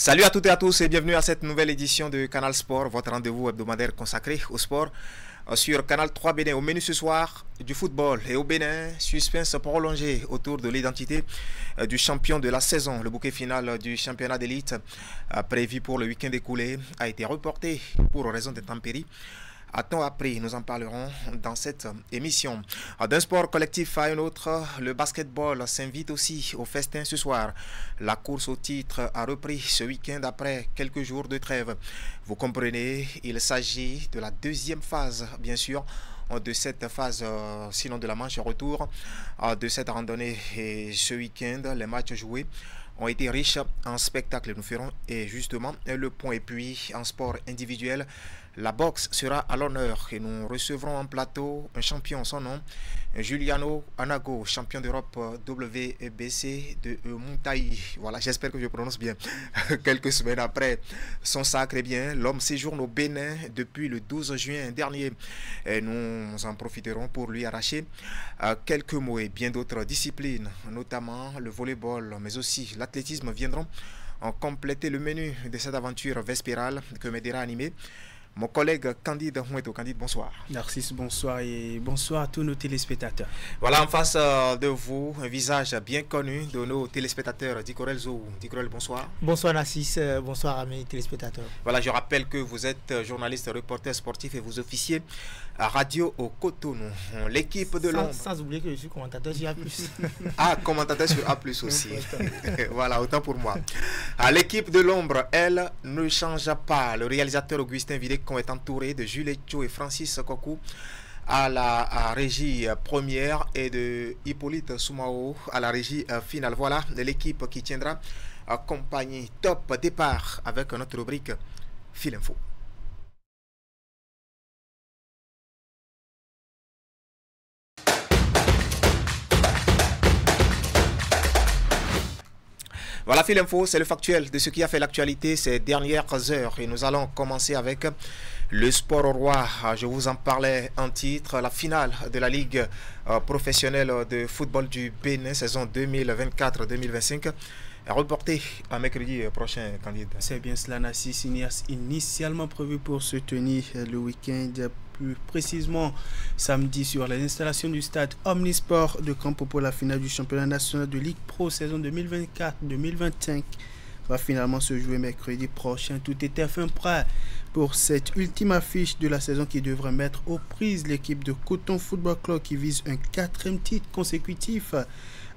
Salut à toutes et à tous et bienvenue à cette nouvelle édition de Canal Sport, votre rendez-vous hebdomadaire consacré au sport sur Canal 3 Bénin. Au menu ce soir, du football et au Bénin, suspense prolongé autour de l'identité du champion de la saison. Le bouquet final du championnat d'élite prévu pour le week-end écoulé a été reporté pour raison d'intempéries. À temps appris, nous en parlerons dans cette émission. D'un sport collectif à un autre, le basketball s'invite aussi au festin ce soir. La course au titre a repris ce week-end après quelques jours de trêve. Vous comprenez, il s'agit de la deuxième phase, bien sûr, de cette phase, sinon de la manche retour de cette randonnée. Et ce week-end, les matchs joués ont été riches en spectacles. Nous ferons et justement le point. Et puis en sport individuel, la boxe sera à l'honneur et nous recevrons en plateau un champion, son nom, Juliano Anago, champion d'Europe WBC de Montaï. Voilà, j'espère que je prononce bien. Quelques semaines après son sacre, eh bien, l'homme séjourne au Bénin depuis le 12 juin dernier. Et nous en profiterons pour lui arracher quelques mots et bien d'autres disciplines, notamment le volleyball, mais aussi l'athlétisme viendront compléter le menu de cette aventure vespérale que m'aidera à animer mon collègue Candide Moueto. Candide, bonsoir. Narcisse, bonsoir et bonsoir à tous nos téléspectateurs. Voilà, en face de vous, un visage bien connu de nos téléspectateurs. Dicorel Zou. Dicorel, bonsoir. Bonsoir Narcisse, bonsoir à mes téléspectateurs. Voilà, je rappelle que vous êtes journaliste, reporter sportif et vous officiez à Radio au Cotonou. L'équipe de l'ombre. Sans oublier que je suis commentateur sur A+. Ah, commentateur sur A+, aussi. Voilà, autant pour moi. L'équipe de l'ombre, elle, ne change pas. Le réalisateur Augustin Vidécon est entouré de Jules Cho et Francis Kokou à la régie première et de Hippolyte Soumao à la régie finale. Voilà l'équipe qui tiendra compagnie. Top départ avec notre rubrique Fil Info. Voilà, Fil Info, c'est le factuel de ce qui a fait l'actualité ces dernières heures. Et nous allons commencer avec le sport au roi. Je vous en parlais en titre. La finale de la Ligue professionnelle de football du Bénin, saison 2024-2025, est reportée à mercredi prochain, Candide. C'est bien cela, Nassis. Initialement prévu pour se tenir le week-end, plus précisément samedi, sur les installations du stade Omnisport de Campo pour la finale du championnat national de Ligue Pro saison 2024-2025 va finalement se jouer mercredi prochain. Tout était fin prêt pour cette ultime affiche de la saison qui devrait mettre aux prises l'équipe de Coton Football Club qui vise un 4e titre consécutif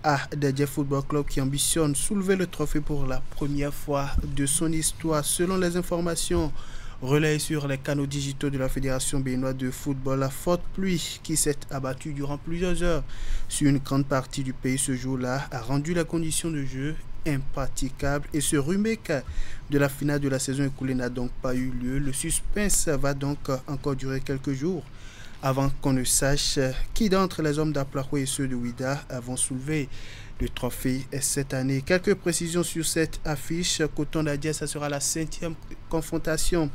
à Dadje Football Club qui ambitionne soulever le trophée pour la première fois de son histoire. Selon les informations relayées sur les canaux digitaux de la Fédération béninoise de football, la forte pluie qui s'est abattue durant plusieurs heures sur une grande partie du pays ce jour-là a rendu les conditions de jeu impraticables et ce remake de la finale de la saison écoulée n'a donc pas eu lieu. Le suspense va donc encore durer quelques jours avant qu'on ne sache qui d'entre les hommes d'Aplahou et ceux de Ouida vont soulever le trophée cette année. Quelques précisions sur cette affiche. Coton d'Adiès, ça sera la 5e confrontation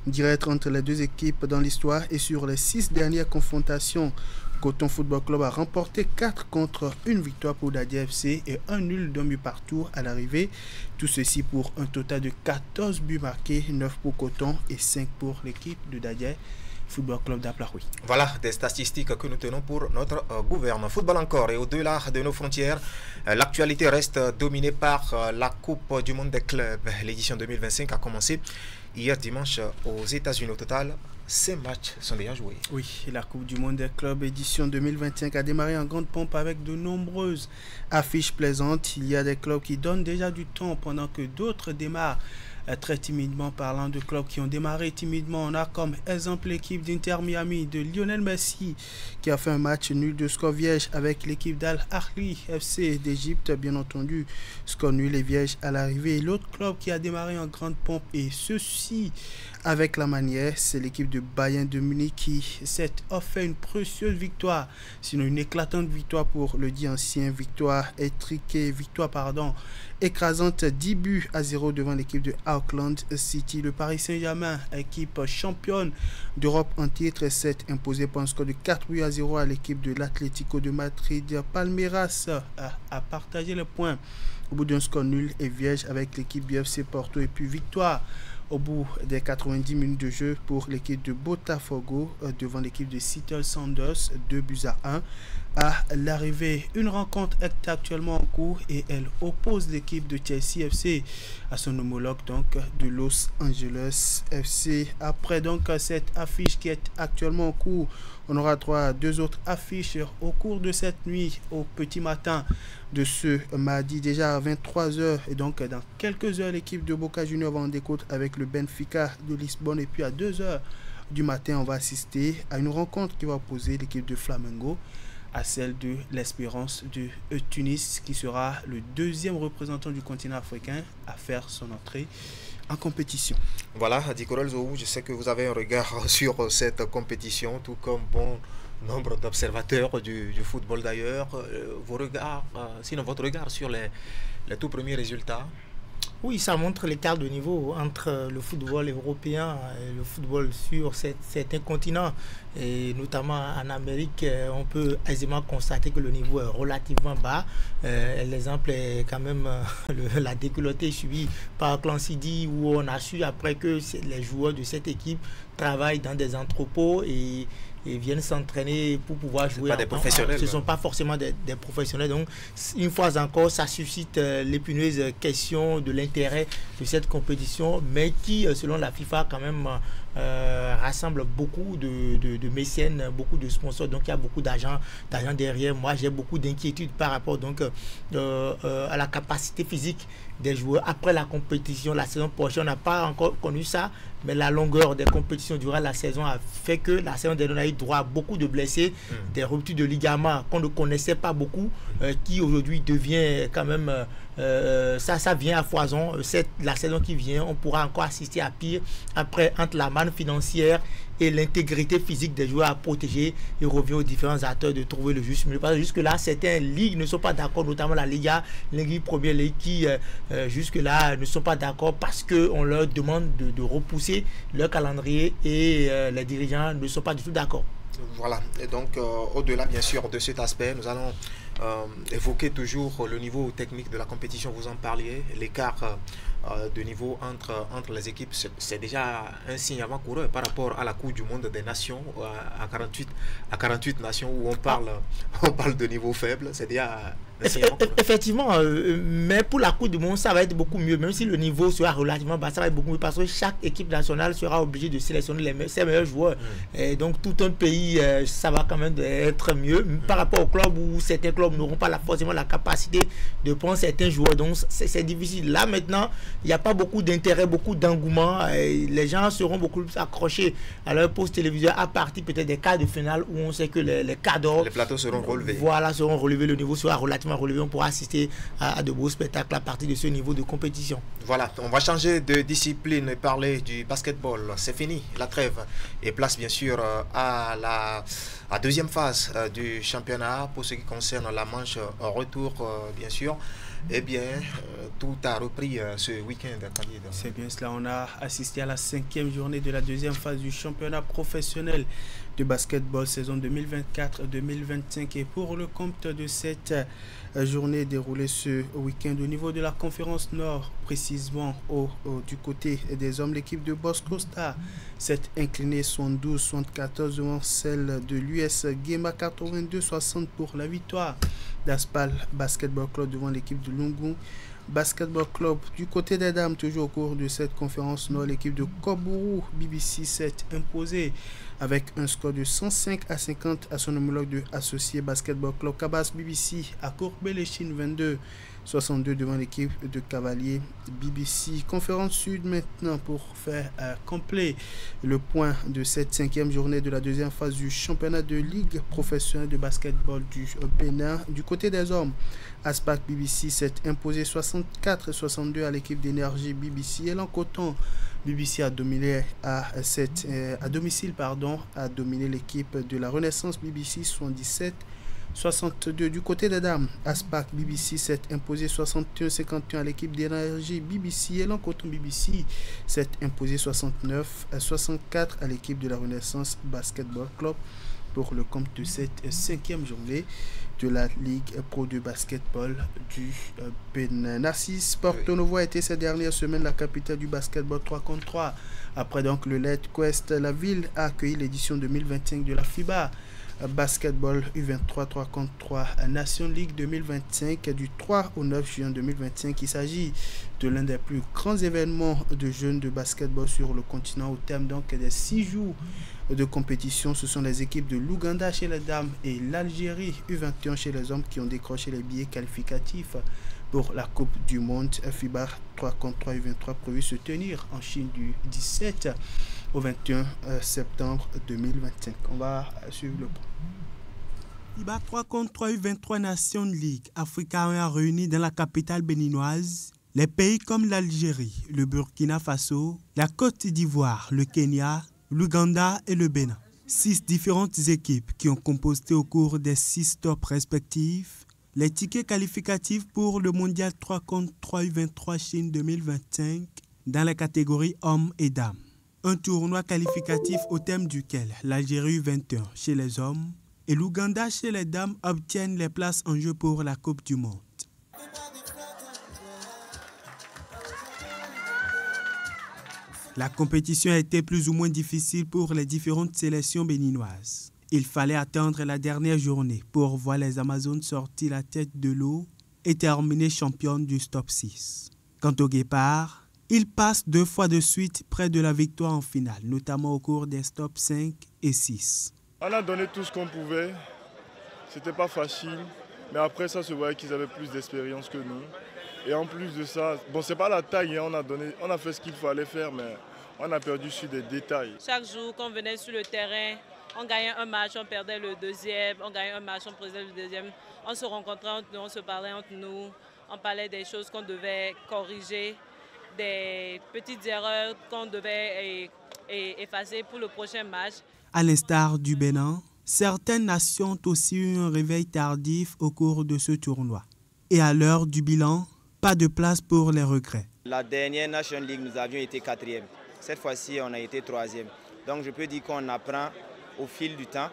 directe entre les deux équipes dans l'histoire et sur les 6 dernières confrontations, Coton Football Club a remporté 4 contre 1 victoire pour Dadje FC et un nul d'un but partout à l'arrivée. Tout ceci pour un total de 14 buts marqués, 9 pour Coton et 5 pour l'équipe de Dadje Football Club d'Aplahoui. Voilà des statistiques que nous tenons pour notre gouvernement. Football encore et au-delà de nos frontières, l'actualité reste dominée par la Coupe du Monde des clubs. L'édition 2025 a commencé hier dimanche aux États-Unis. Au total, 5 matchs sont déjà joués. Oui, la Coupe du Monde des clubs édition 2025 a démarré en grande pompe avec de nombreuses affiches plaisantes. Il y a des clubs qui donnent déjà du temps pendant que d'autres démarrent très timidement. Parlant de clubs qui ont démarré timidement, on a comme exemple l'équipe d'Inter Miami de Lionel Messi qui a fait un match nul de score vierge avec l'équipe d'Al Ahly FC d'Égypte, bien entendu, score nul et vierge à l'arrivée. L'autre club qui a démarré en grande pompe et ceci avec la manière. C'est l'équipe de Bayern de Munich qui s'est offert une précieuse victoire, sinon une éclatante victoire pour le dit ancien, victoire écrasante 10-0 devant l'équipe de Auckland City. Le Paris Saint-Germain, équipe championne d'Europe en titre, s'est imposé par un score de 4-0 à l'équipe de l'Atlético de Madrid. Palmeiras a partagé les points au bout d'un score nul et vierge avec l'équipe du FC Porto, et puis victoire au bout des 90 minutes de jeu pour l'équipe de Botafogo devant l'équipe de Seattle Sounders, 2-1 à l'arrivée. Une rencontre est actuellement en cours et elle oppose l'équipe de Chelsea FC à son homologue donc de Los Angeles FC. Après donc cette affiche qui est actuellement en cours, on aura droit à deux autres affiches au cours de cette nuit au petit matin de ce mardi, déjà à 23h, et donc dans quelques heures l'équipe de Boca Juniors va en découdre avec le Benfica de Lisbonne, et puis à 2h du matin on va assister à une rencontre qui va opposer l'équipe de Flamengo à celle de l'Espérance de Tunis, qui sera le deuxième représentant du continent africain à faire son entrée en compétition. Voilà, Dicorel Zou, je sais que vous avez un regard sur cette compétition, tout comme bon nombre d'observateurs du football d'ailleurs. Sinon votre regard sur les tout premiers résultats? Oui, ça montre l'écart de niveau entre le football européen et le football sur certains continents. Et notamment en Amérique, on peut aisément constater que le niveau est relativement bas. L'exemple est quand même la déculottée subie par Clan City, où on a su après que les joueurs de cette équipe travaillent dans des entrepôts et viennent s'entraîner pour pouvoir jouer. Pas des professionnels. Ce ne sont pas forcément des professionnels. Donc, une fois encore, ça suscite l'épineuse question de l'intérêt de cette compétition, mais qui, selon la FIFA, quand même, rassemble beaucoup de mécènes, beaucoup de sponsors. Donc, il y a beaucoup d'argent derrière. Moi, j'ai beaucoup d'inquiétudes par rapport donc, à la capacité physique des joueurs après la compétition. La saison prochaine, on n'a pas encore connu ça, mais la longueur des compétitions durant la saison a fait que la saison dernière, on a eu droit à beaucoup de blessés, des ruptures de ligaments qu'on ne connaissait pas beaucoup, qui aujourd'hui devient quand même, ça vient à foison. La saison qui vient, on pourra encore assister à pire. Après, entre la manne financière et l'intégrité physique des joueurs à protéger, il revient aux différents acteurs de trouver le juste milieu. Parce que jusque-là, certaines ligues ne sont pas d'accord, notamment la Liga, la Ligue Première Ligue, qui jusque-là ne sont pas d'accord parce qu'on leur demande de repousser leur calendrier, et les dirigeants ne sont pas du tout d'accord. Voilà, et donc au-delà bien sûr de cet aspect, nous allons évoquer toujours le niveau technique de la compétition. Vous en parliez, l'écart de niveau entre les équipes, c'est déjà un signe avant-coureur par rapport à la Coupe du Monde des Nations à 48 nations où on parle de niveau faible. C'est déjà un signe avant-coureur. Effectivement, mais pour la Coupe du Monde, ça va être beaucoup mieux, même si le niveau sera relativement bas, ça va être beaucoup mieux parce que chaque équipe nationale sera obligée de sélectionner ses meilleurs joueurs. Et donc tout un pays, ça va quand même être mieux par rapport au club où certains clubs n'auront pas forcément la capacité de prendre certains joueurs. Donc c'est difficile. Là maintenant, il n'y a pas beaucoup d'intérêt, beaucoup d'engouement. Les gens seront beaucoup plus accrochés à leur poste téléviseur à partir peut-être des quarts de finale où on sait que les cadres, les plateaux seront relevés. Voilà, seront relevés. Le niveau sera relativement relevé. On pourra assister à de beaux spectacles à partir de ce niveau de compétition. Voilà, on va changer de discipline et parler du basketball. C'est fini, la trêve. Et place bien sûr à la deuxième phase du championnat pour ce qui concerne la manche retour, bien sûr. Eh bien, tout a repris ce week-end, Khalid. C'est bien cela. On a assisté à la 5e journée de la deuxième phase du championnat professionnel de basketball saison 2024-2025. Et pour le compte de cette journée déroulée ce week-end au niveau de la conférence Nord, précisément du côté des hommes, l'équipe de Bosco Star s'est inclinée 72-74 devant celle de l'US Gema, 82-60 pour la victoire d'Aspal Basketball Club devant l'équipe de Lungu Basketball Club. Du côté des dames, toujours au cours de cette conférence Nord, l'équipe de Koburu BBC s'est imposée avec un score de 105-50 à son homologue de Associé Basketball Club. Kabas BBC a courbé les chines 22 62 devant l'équipe de Cavaliers BBC. Conférence Sud maintenant pour faire complet le point de cette 5e journée de la deuxième phase du championnat de ligue professionnelle de basketball du Bénin. Du côté des hommes, Aspac BBC s'est imposé 64-62 à l'équipe d'énergie BBC. Et l'Encoton BBC a dominé à domicile a dominé l'équipe de la Renaissance BBC 77-62. Du côté des dames, Aspac BBC s'est imposé 61-51 à l'équipe d'énergie BBC et l'Encoton BBC s'est imposé 69-64 à l'équipe de la Renaissance Basketball Club pour le compte de cette 5e journée de la Ligue Pro de Basketball du Bénin. Narcisse Porto Novo a été ces dernières semaines la capitale du basketball 3 contre 3. Après donc le Let Quest, la ville a accueilli l'édition 2025 de la FIBA Basketball U23 3 contre 3 Nation League 2025 du 3 au 9 juin 2025. Il s'agit de l'un des plus grands événements de jeunes de basketball sur le continent au terme donc des 6 jours de compétition. Ce sont les équipes de l'Ouganda chez les dames et l'Algérie U21 chez les hommes qui ont décroché les billets qualificatifs pour la Coupe du Monde FIBA 3 contre 3 U23 prévue se tenir en Chine du 17 au 21 septembre 2025. On va suivre le point. FIBA 3 contre 3 U23 Nation League Africa a réuni dans la capitale béninoise les pays comme l'Algérie, le Burkina Faso, la Côte d'Ivoire, le Kenya, l'Ouganda et le Bénin. 6 différentes équipes qui ont composé au cours des 6 tops respectifs les tickets qualificatifs pour le mondial 3 contre 3 U23 Chine 2025 dans les catégories hommes et dames. Un tournoi qualificatif au thème duquel l'Algérie U21 chez les hommes et l'Ouganda chez les dames obtiennent les places en jeu pour la Coupe du Monde. La compétition a été plus ou moins difficile pour les différentes sélections béninoises. Il fallait attendre la dernière journée pour voir les Amazones sortir la tête de l'eau et terminer championne du top 6. Quant au Guépard, il passe 2 fois de suite près de la victoire en finale, notamment au cours des top 5 et 6. On a donné tout ce qu'on pouvait. C'était pas facile, mais après ça se voyait qu'ils avaient plus d'expérience que nous. Et en plus de ça, bon, c'est pas la taille, hein, on a fait ce qu'il fallait faire, mais on a perdu sur des détails. Chaque jour qu'on venait sur le terrain, on gagnait un match, on perdait le deuxième, on gagnait un match, on perdait le deuxième. On se rencontrait entre nous, on se parlait entre nous, on parlait des choses qu'on devait corriger, des petites erreurs qu'on devait effacer pour le prochain match. À l'instar du Bénin, certaines nations ont aussi eu un réveil tardif au cours de ce tournoi. Et à l'heure du bilan, pas de place pour les regrets. La dernière Nation League, nous avions été 4e. Cette fois-ci, on a été 3e. Donc je peux dire qu'on apprend au fil du temps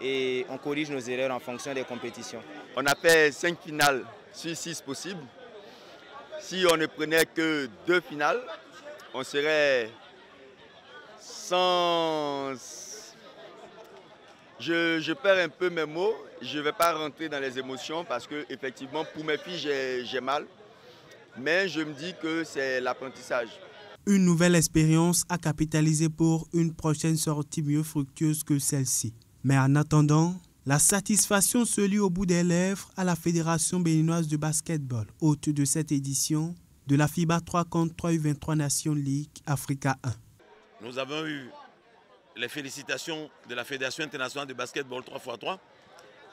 et on corrige nos erreurs en fonction des compétitions. On a fait 5 finales sur 6 possibles. Si on ne prenait que 2 finales, on serait sans... Je perds un peu mes mots, je ne vais pas rentrer dans les émotions parce que effectivement pour mes filles j'ai mal, mais je me dis que c'est l'apprentissage. Une nouvelle expérience à capitaliser pour une prochaine sortie mieux fructueuse que celle-ci. Mais en attendant, la satisfaction se lie au bout des lèvres à la Fédération béninoise de basketball, hôte de cette édition de la FIBA 3 contre 3 U23 Nation League Africa 1. Nous avons eu les félicitations de la Fédération internationale de basketball 3x3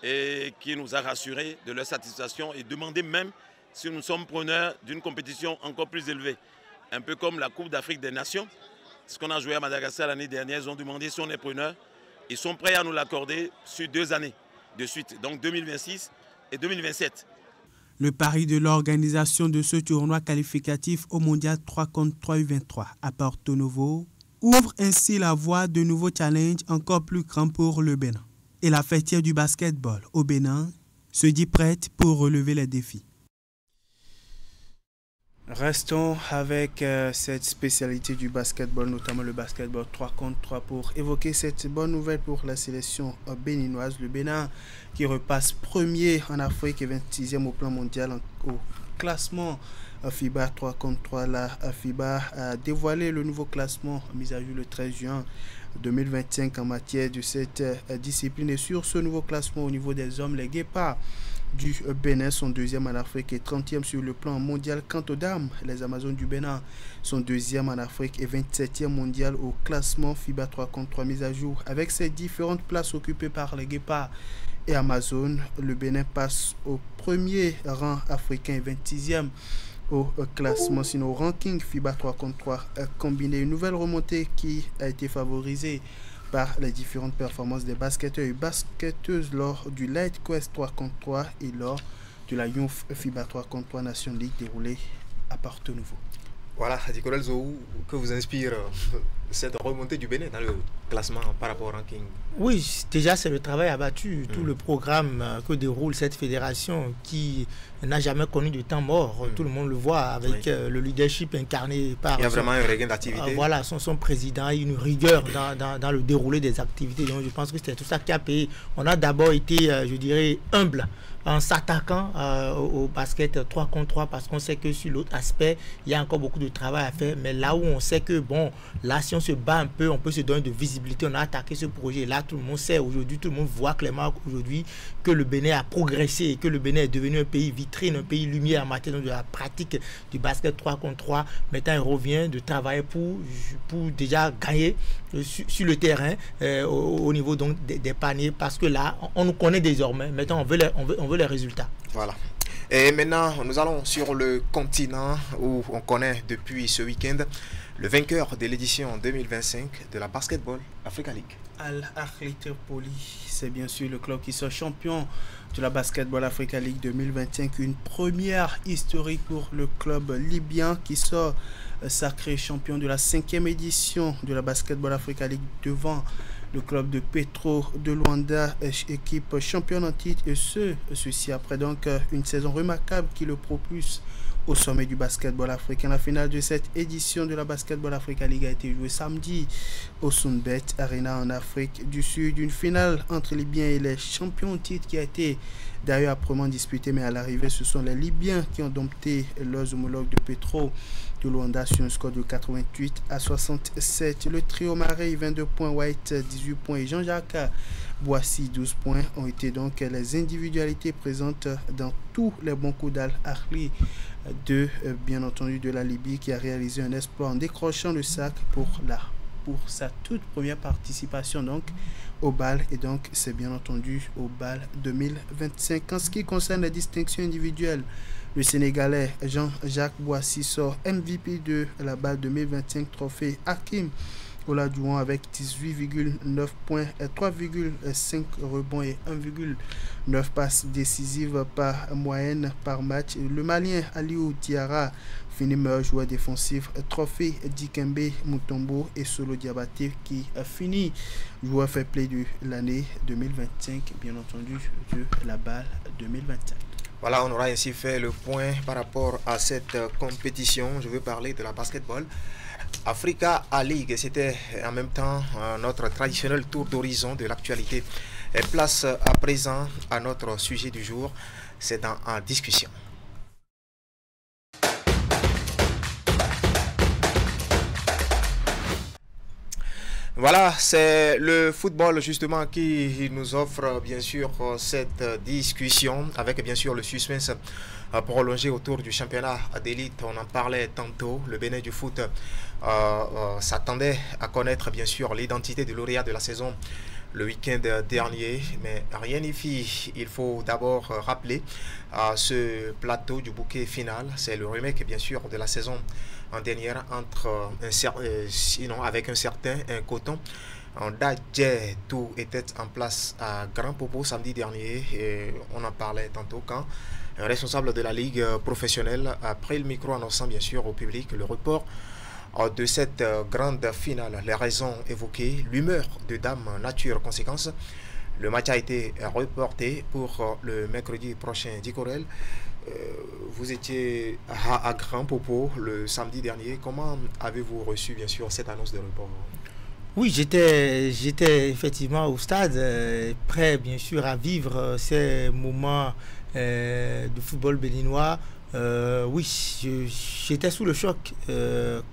et qui nous a rassurés de leur satisfaction et demandé même si nous sommes preneurs d'une compétition encore plus élevée. Un peu comme la Coupe d'Afrique des Nations, ce qu'on a joué à Madagascar l'année dernière, ils ont demandé si on est preneurs. Ils sont prêts à nous l'accorder sur 2 années de suite, donc 2026 et 2027. Le pari de l'organisation de ce tournoi qualificatif au Mondial 3 contre 3 U23 à Porto Novo ouvre ainsi la voie de nouveaux challenges encore plus grands pour le Bénin. Et la fêtière du basketball au Bénin se dit prête pour relever les défis. Restons avec cette spécialité du basketball, notamment le basketball 3 contre 3 pour évoquer cette bonne nouvelle pour la sélection béninoise. Le Bénin qui repasse premier en Afrique et 26e au plan mondial au classement FIBA 3 contre 3. La FIBA a dévoilé le nouveau classement mis à jour le 13 juin 2025 en matière de cette discipline. Et sur ce nouveau classement au niveau des hommes, les Guépards du Bénin sont deuxième en Afrique et 30e sur le plan mondial. Quant aux dames, les Amazones du Bénin sont deuxième en Afrique et 27e mondial au classement FIBA 3 contre 3 mise à jour. Avec ces différentes places occupées par les Guépards et Amazones, le Bénin passe au premier rang africain et 26e au classement, sinon au ranking FIBA 3 contre 3 combiné. Une nouvelle remontée qui a été favorisée par les différentes performances des basketteurs et basketteuses lors du Light Quest 3 contre 3 et lors de la Young FIBA 3 contre 3 Nation League déroulée à Porto Nouveau. Voilà, Nicolas Zou, que vous inspire cette remontée du Bénin dans le classement par rapport au ranking? Oui, déjà c'est le travail abattu, tout le programme que déroule cette fédération qui n'a jamais connu de temps mort. Tout le monde le voit avec le leadership incarné par... Il y a vraiment un regain d'activité. Voilà, son président, une rigueur dans le déroulé des activités. Donc je pense que c'est tout ça qui a payé. On a d'abord été, je dirais, humble en s'attaquant au basket 3 contre 3 parce qu'on sait que sur l'autre aspect, il y a encore beaucoup de travail à faire. Mais là où on sait que, bon, là, si on se bat un peu, on peut se donner de visibilité. On a attaqué ce projet. Là, tout le monde sait aujourd'hui, tout le monde voit clairement aujourd'hui que le Bénin a progressé et que le Bénin est devenu un pays vitrine, un pays lumière en matière de la pratique du basket 3 contre 3. Maintenant, il revient de travailler pour déjà gagner sur le terrain au niveau donc des paniers parce que là, on nous connaît désormais. Maintenant, on veut les résultats. Voilà. Et maintenant, nous allons sur le continent où on connaît depuis ce week-end le vainqueur de l'édition 2025 de la Basketball Africa League. Al-Ahli Tripoli, c'est bien sûr le club qui sort champion de la Basketball Africa League 2025. Une première historique pour le club libyen qui sort sacré champion de la 5e édition de la Basketball Africa League devant le club de Petro de Luanda, équipe championne en titre, et ceci après donc une saison remarquable qui le propulse au sommet du basketball africain. La finale de cette édition de la Basketball Africa League a été jouée samedi au Sunbet Arena en Afrique du Sud. Une finale entre Libyens et les champions en titre qui a été d'ailleurs âprement disputée, mais à l'arrivée, ce sont les Libyens qui ont dompté leurs homologues de Petro de Luanda sur un score de 88-67. Le trio Marey, 22 points, White, 18 points et Jean-Jacques Boissy, 12 points, ont été donc les individualités présentes dans tous les bons coups d'Al-Ahli bien entendu de la Libye, qui a réalisé un exploit en décrochant le sac pour sa toute première participation donc au BAL, et donc c'est bien entendu au BAL 2025. En ce qui concerne les distinctions individuelles, le Sénégalais Jean-Jacques Boissy sort MVP de la BAL 2025 trophée Hakim Olajuwon avec 18,9 points, 3,5 rebonds et 1,9 passes décisives par moyenne par match. Le Malien Aliou Diarra finit meilleur joueur défensif, trophée Dikembe Mutombo, et Solo Diabaté qui a fini joueur fair play de l'année 2025, bien entendu de la BAL 2025. Voilà, on aura ainsi fait le point par rapport à cette compétition. Je veux parler de la Basketball Africa League. C'était en même temps notre traditionnel tour d'horizon de l'actualité. Et place à présent à notre sujet du jour. C'est en discussion. Voilà, c'est le football justement qui nous offre bien sûr cette discussion avec bien sûr le suspense prolongé autour du championnat d'élite. On en parlait tantôt, le Bénin du foot s'attendait à connaître bien sûr l'identité du lauréat de la saison le week-end dernier, mais rien n'y fit. Il faut d'abord rappeler ce plateau du bouquet final. C'est le remake bien sûr de la saison en dernière avec un certain Coton. En Dadje, tout était en place à Grand Popo samedi dernier, et on en parlait tantôt quand un responsable de la ligue professionnelle a pris le micro annonçant bien sûr au public le report de cette grande finale. Les raisons évoquées, l'humeur de Dame Nature, conséquence. Le match a été reporté pour le mercredi prochain. Dicorel, vous étiez à Grand Popo le samedi dernier. Comment avez-vous reçu bien sûr cette annonce de report? Oui, j'étais effectivement au stade, prêt bien sûr à vivre ces moments de football béninois. Oui, j'étais sous le choc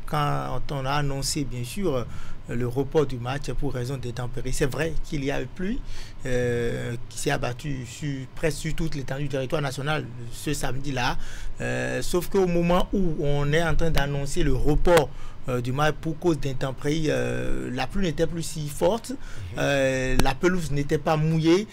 quand on a annoncé bien sûr le report du match pour raison d'intempéries. C'est vrai qu'il y a eu pluie qui s'est abattue presque sur toute l'étendue du territoire national ce samedi-là. Sauf qu'au moment où on est en train d'annoncer le report du match pour cause d'intempéries, la pluie n'était plus si forte, la pelouse n'était pas mouillée.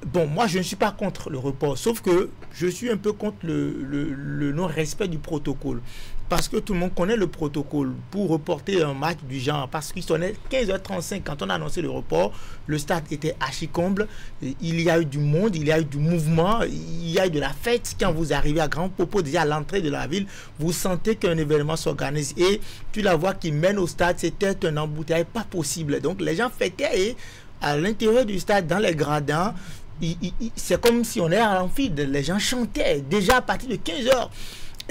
Bon, moi je ne suis pas contre le report, sauf que je suis un peu contre le non-respect du protocole. Parce que tout le monde connaît le protocole pour reporter un match du genre. Parce qu'il sonnait 15h35 quand on a annoncé le report. Le stade était archi-comble. Il y a eu du monde, il y a eu du mouvement, il y a eu de la fête. Quand vous arrivez à Grand Popo, déjà à l'entrée de la ville, vous sentez qu'un événement s'organise. Et tu la vois qui mène au stade, c'était un embouteillage pas possible. Donc les gens fêtaient et à l'intérieur du stade, dans les gradins, c'est comme si on était à l'amphithéâtre. Les gens chantaient déjà à partir de 15h.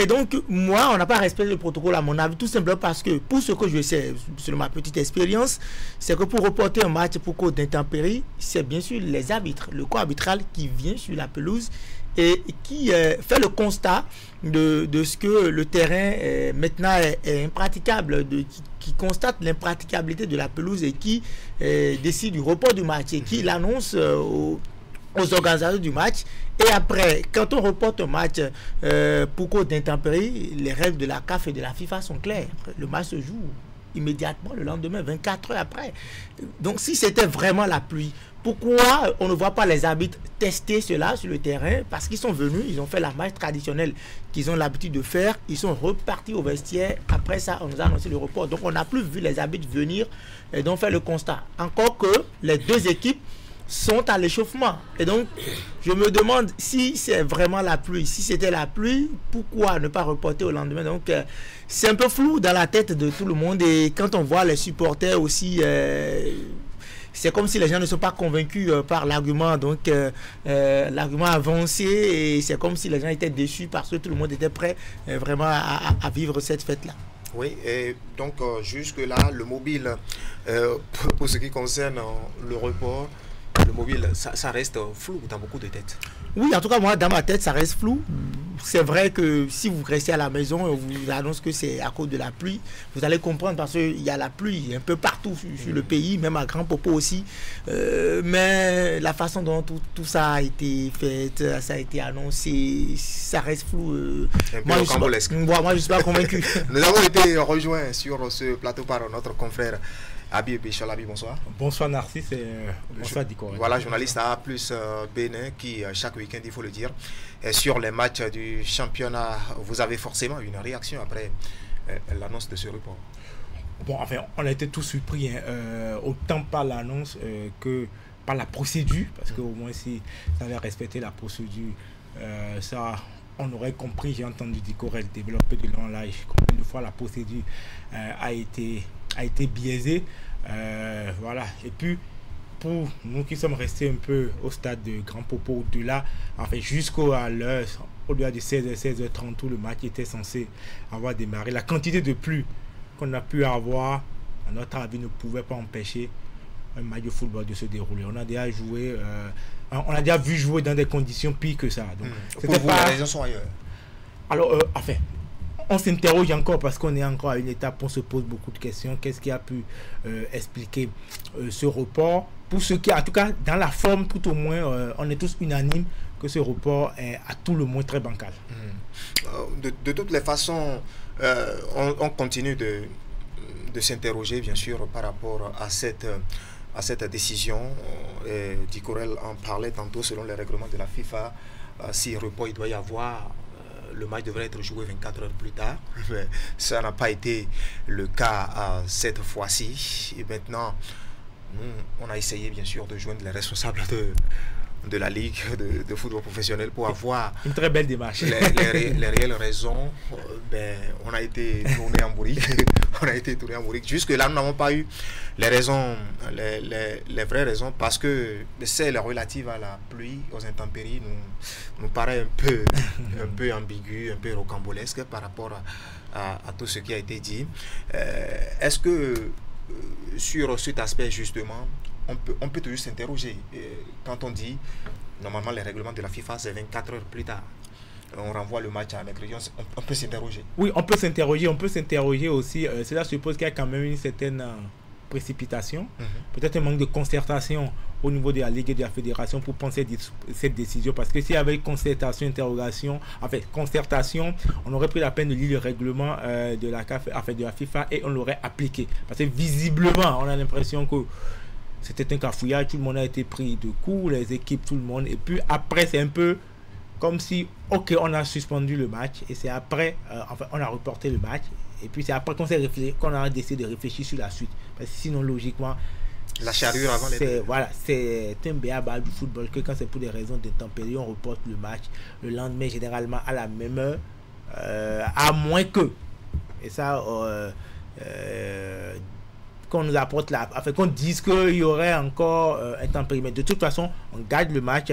Et donc, moi, on n'a pas respecté le protocole à mon avis, tout simplement parce que, pour ce que je sais, selon ma petite expérience, c'est que pour reporter un match pour cause d'intempéries, c'est bien sûr les arbitres, le corps arbitral qui vient sur la pelouse et qui fait le constat de ce que le terrain maintenant est impraticable, qui constate l'impraticabilité de la pelouse et qui décide du report du match et qui l'annonce aux organisateurs du match. Et après, quand on reporte un match pour cause d'intempéries, les règles de la CAF et de la FIFA sont claires. Le match se joue immédiatement le lendemain, 24 heures après. Donc si c'était vraiment la pluie, pourquoi on ne voit pas les arbitres tester cela sur le terrain? Parce qu'ils sont venus, ils ont fait la marche traditionnelle qu'ils ont l'habitude de faire, ils sont repartis au vestiaire. Après ça, on nous a annoncé le report. Donc on n'a plus vu les arbitres venir et donc faire le constat. Encore que les deux équipes sont à l'échauffement. Et donc, je me demande si c'est vraiment la pluie. Si c'était la pluie, pourquoi ne pas reporter au lendemain? Donc, c'est un peu flou dans la tête de tout le monde. Et quand on voit les supporters aussi, c'est comme si les gens ne sont pas convaincus par l'argument. Donc, l'argument avancé. Et c'est comme si les gens étaient déçus parce que tout le monde était prêt vraiment à vivre cette fête-là. Oui, et donc jusque-là, le mobile, pour ce qui concerne le report, le mobile, ça reste flou dans beaucoup de têtes. Oui, en tout cas, moi, dans ma tête, ça reste flou. C'est vrai que si vous restez à la maison et on vous annonce que c'est à cause de la pluie, vous allez comprendre parce qu'il y a la pluie un peu partout sur le pays, même à Grand Popo aussi. Mais la façon dont tout ça a été fait, ça a été annoncé, ça reste flou. Moi, je ne suis pas convaincu. Nous avons été rejoints sur ce plateau par notre confrère Abi Bichol. Abi, bonsoir. Bonsoir Narcisse et bonsoir Diko. Voilà, journaliste à plus Bénin qui, chaque week-end, il faut le dire, sur les matchs du championnat, vous avez forcément une réaction après l'annonce de ce report. Bon, enfin, on a été tous surpris, autant par l'annonce que par la procédure, parce qu'au moins si ça avait respecté la procédure, ça... On aurait compris, j'ai entendu Diko développer de long live, combien de fois la procédure a été biaisée. Voilà. Et puis, pour nous qui sommes restés un peu au stade de Grand Popo, au-delà, enfin, jusqu'à l'heure, au-delà de 16h30, où le match était censé avoir démarré, la quantité de pluie qu'on a pu avoir, à notre avis, ne pouvait pas empêcher un match de football de se dérouler. On a déjà joué... on a déjà vu jouer dans des conditions pires que ça. Donc, pour vous, les raisons sont ailleurs. Alors, enfin, on s'interroge encore parce qu'on est encore à une étape, on se pose beaucoup de questions. Qu'est-ce qui a pu expliquer ce report? Pour ce qui, en tout cas, dans la forme, tout au moins, on est tous unanimes que ce report est à tout le moins très bancal. De toutes les façons, on continue de s'interroger, bien sûr, par rapport à cette décision. Dicorel en parlait tantôt, selon les règlements de la FIFA, si report il doit y avoir, le match devrait être joué 24 heures plus tard. Mais ça n'a pas été le cas cette fois-ci. Et maintenant, nous, on a essayé bien sûr de joindre les responsables de la Ligue de football professionnel pour avoir une très belle démarche. Les réelles raisons. On a été tourné en bourrique. Jusque-là, nous n'avons pas eu les raisons, les vraies raisons, parce que celles relatives à la pluie, aux intempéries, nous paraît un peu ambigu, un peu rocambolesque par rapport à tout ce qui a été dit. Est-ce que sur cet aspect, justement, on peut toujours s'interroger quand on dit, normalement les règlements de la FIFA c'est 24 heures plus tard, on renvoie le match à mercredi, on peut s'interroger. Oui, on peut s'interroger aussi, cela suppose qu'il y a quand même une certaine précipitation, peut-être un manque de concertation au niveau de la Ligue et de la Fédération pour prendre cette décision. Parce que s'il y avait concertation, on aurait pris la peine de lire le règlement de la CAF, de la FIFA, et on l'aurait appliqué. Parce que visiblement, on a l'impression que c'était un cafouillage, tout le monde a été pris de court, les équipes, tout le monde. Et puis après, c'est un peu comme si, ok, on a suspendu le match, et c'est après, on a reporté le match. Et puis c'est après qu'on a décidé de réfléchir sur la suite. Parce que sinon, logiquement, la charrure avant les... Voilà, c'est un béaba du football que quand c'est pour des raisons d'intempéries, on reporte le match le lendemain, généralement à la même heure, à moins que, et ça, qu'on nous apporte là, qu'on dise qu'il y aurait encore intempéries. Mais de toute façon, on garde le match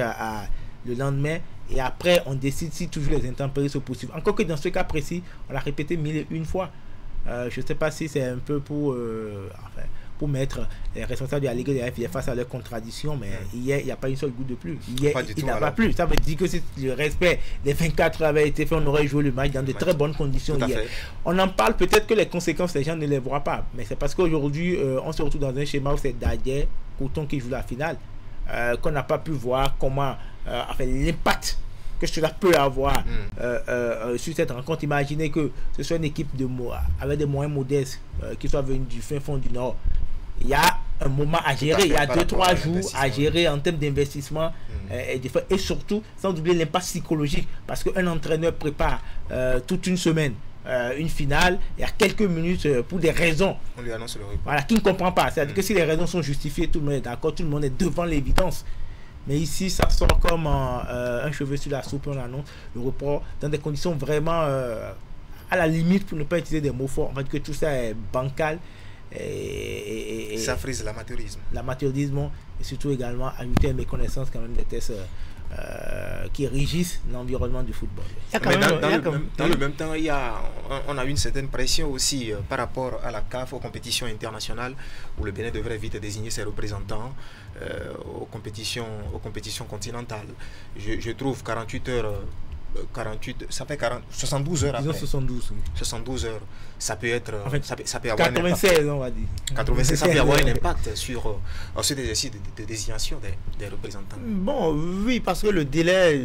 le lendemain. Et après, on décide si toujours les intempéries sont possibles. Encore que dans ce cas précis, on l'a répété 1001 fois. Je ne sais pas si c'est un peu pour mettre les responsables de la Ligue de la FIF face à leurs contradictions, mais hier, il n'y a pas une seule goutte de pluie. Hier, il n'y a pas plu. Ça veut dire que si le respect des 24 avait été fait, on aurait joué le match dans de très bonnes conditions hier. On en parle, peut-être que les conséquences, les gens ne les voient pas. Mais c'est parce qu'aujourd'hui, on se retrouve dans un schéma où c'est Dadje, Coton qui joue la finale, qu'on n'a pas pu voir comment... l'impact que cela peut avoir sur cette rencontre. Imaginez que ce soit une équipe avec des moyens modestes qui soit venue du fin fond du Nord. Il y a un moment à gérer, il y a 2-3 jours à gérer en termes d'investissement et surtout sans oublier l'impact psychologique, parce qu'un entraîneur prépare toute une semaine une finale, il y a quelques minutes pour des raisons, on lui annonce le repos. Voilà, qui ne comprend pas. C'est-à-dire que si les raisons sont justifiées, tout le monde est d'accord, tout le monde est devant l'évidence. Mais ici, ça sort comme un cheveu sur la soupe, on annonce le report dans des conditions vraiment à la limite, pour ne pas utiliser des mots forts. En fait, que tout ça est bancal. Et ça frise l'amateurisme. L'amateurisme, et surtout également ajouter une méconnaissance quand même des tests qui régissent l'environnement du football. Mais dans le même temps, on a une certaine pression aussi par rapport à la CAF, aux compétitions internationales, où le Bénin devrait vite désigner ses représentants aux compétitions continentales. Je trouve 48 heures, ça fait 72 heures après. 72 heures, ça peut être, en fait, ça peut avoir 96, on va dire. 96, ça peut avoir un impact sur cet exercice de désignation des représentants. Bon, oui, parce que le délai,